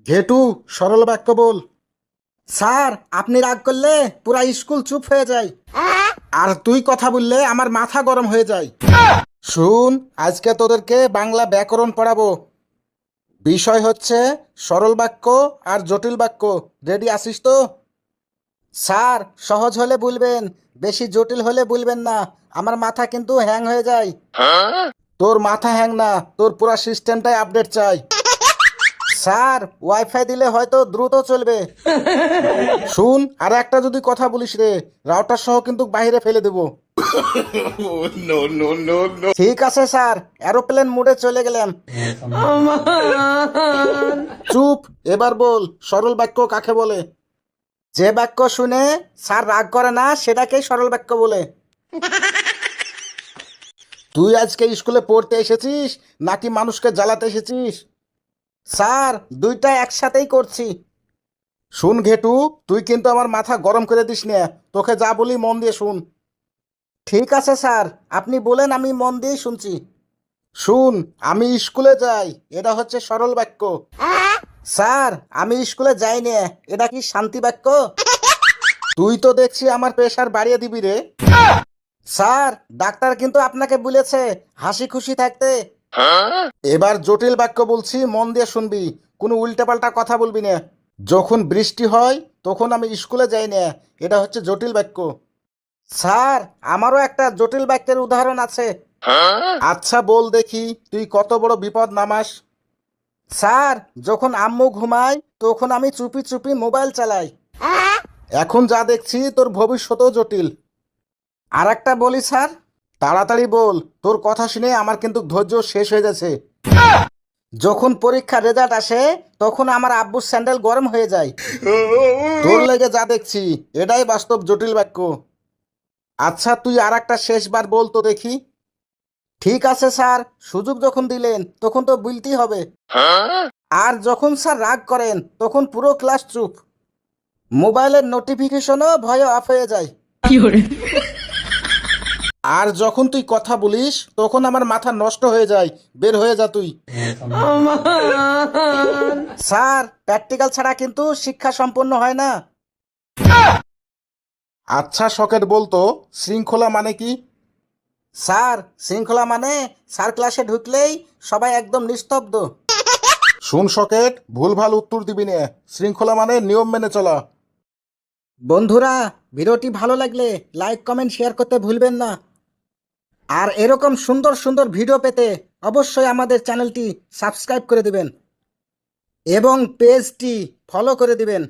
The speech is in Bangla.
ঘেটু, সরল বাক্য বল। স্যার, আপনি রাগ করলে পুরা স্কুল চুপ হয়ে যায়, আর তুই কথা বললে আমার মাথা গরম হয়ে যায়। শুন, আজকে তোদেরকে বাংলা ব্যাকরণ পড়াবো। বিষয় হচ্ছে সরল বাক্য আর জটিল বাক্য। রেডি আছিস তো? স্যার, সহজ হলে বলবেন, বেশি জটিল হলে বলবেন না, আমার মাথা কিন্তু হ্যাং হয়ে যায়। তোর মাথা হ্যাং না, তোর পুরা সিস্টেমটাই আপডেট চাই। স্যার, ওয়াইফাই দিলে হয়তো দ্রুত চলবে। শুন, আর একটা যদি কথা বলিস রে, রাউটার সহ কিন্তু বাইরে ফেলে দেব। ঠিক আছে স্যার, এরোপ্লেন মোডে চলে গেলাম। চুপ, এবার বল সরল বাক্য কাকে বলে? যে বাক্য শুনে স্যার রাগ করে না সেটাকেই সরল বাক্য বলে। তুই আজকে স্কুলে পড়তে এসেছিস নাকি মানুষকে জ্বালাতে এসেছিস? স্যার, দুইটা একসাথেই করছি। শুন ঘেটু, তুই কিন্তু আমার মাথা গরম করে দিস না। তোকে যা বলি মন দিয়ে শুন। ঠিক আছে স্যার, আপনি বলেন, আমি মন দিয়ে শুনছি। শুন, আমি স্কুলে যাই, এটা হচ্ছে সরল বাক্য। স্যার, আমি স্কুলে যাই না, এটা কি শান্তি বাক্য? তুই তো দেখছি আমার প্রেশার বাড়িয়ে দিবি রে। স্যার, ডাক্তার কিন্তু আপনাকে বলেছে হাসি খুশি থাকতে। এবার জটিল বাক্য বলছি, মন দিয়ে শুনবি, কোনো উল্টাপাল্টা কথা বলবি না। যখন বৃষ্টি হয় তখন আমি স্কুলে যাই না, এটা হচ্ছে জটিল বাক্য। স্যার, আমারও একটা জটিল বাক্যের উদাহরণ আছে। আচ্ছা বল দেখি, তুই কত বড় বিপদ নামাস। স্যার, যখন আম্মু ঘুমায় তখন আমি চুপি চুপি মোবাইল চালাই। এখন যা দেখছি তোর ভবিষ্যতও জটিল। আর একটা বলি স্যার। তাড়াতাড়ি বল, তোর কথা শুনে আমার কিন্তু ধৈর্য শেষ হয়ে যাচ্ছে। যখন পরীক্ষার রেজাল্ট আসে তখন আমার আব্বুর স্যান্ডেল গরম হয়ে যায়। তোর লেগে যা দেখছি এটাই বাস্তব জটিল বাক্য। আচ্ছা, তুই আর একটা শেষবার বল তো দেখি। ঠিক আছে স্যার, সুযোগ যখন দিলেন তখন তো বলতেই হবে। আর যখন স্যার রাগ করেন তখন পুরো ক্লাস চুপ, মোবাইলের নোটিফিকেশনও ভয়ে অফ হয়ে যায়। আর যখন তুই কথা বলিস তখন আমার মাথা নষ্ট হয়ে যায়। বের হয়ে যা তুই। স্যার, প্র্যাকটিক্যাল ছাড়া কিন্তু শিক্ষা সম্পন্ন হয় না। আচ্ছা সকেট, বলতো শৃঙ্খলা মানে কি? স্যার, শৃঙ্খলা মানে স্যার ক্লাসে ঢুকলেই সবাই একদম নিস্তব্ধ। শুন সকেট, ভুলভাল উত্তর দিবি না। শৃঙ্খলা মানে নিয়ম মেনে চলা। বন্ধুরা, ভিডিওটি ভালো লাগলে লাইক কমেন্ট শেয়ার করতে ভুলবেন না। আর এরকম সুন্দর সুন্দর ভিডিও পেতে অবশ্যই আমাদের চ্যানেলটি সাবস্ক্রাইব করে দিবেন এবং পেজটি ফলো করে দিবেন।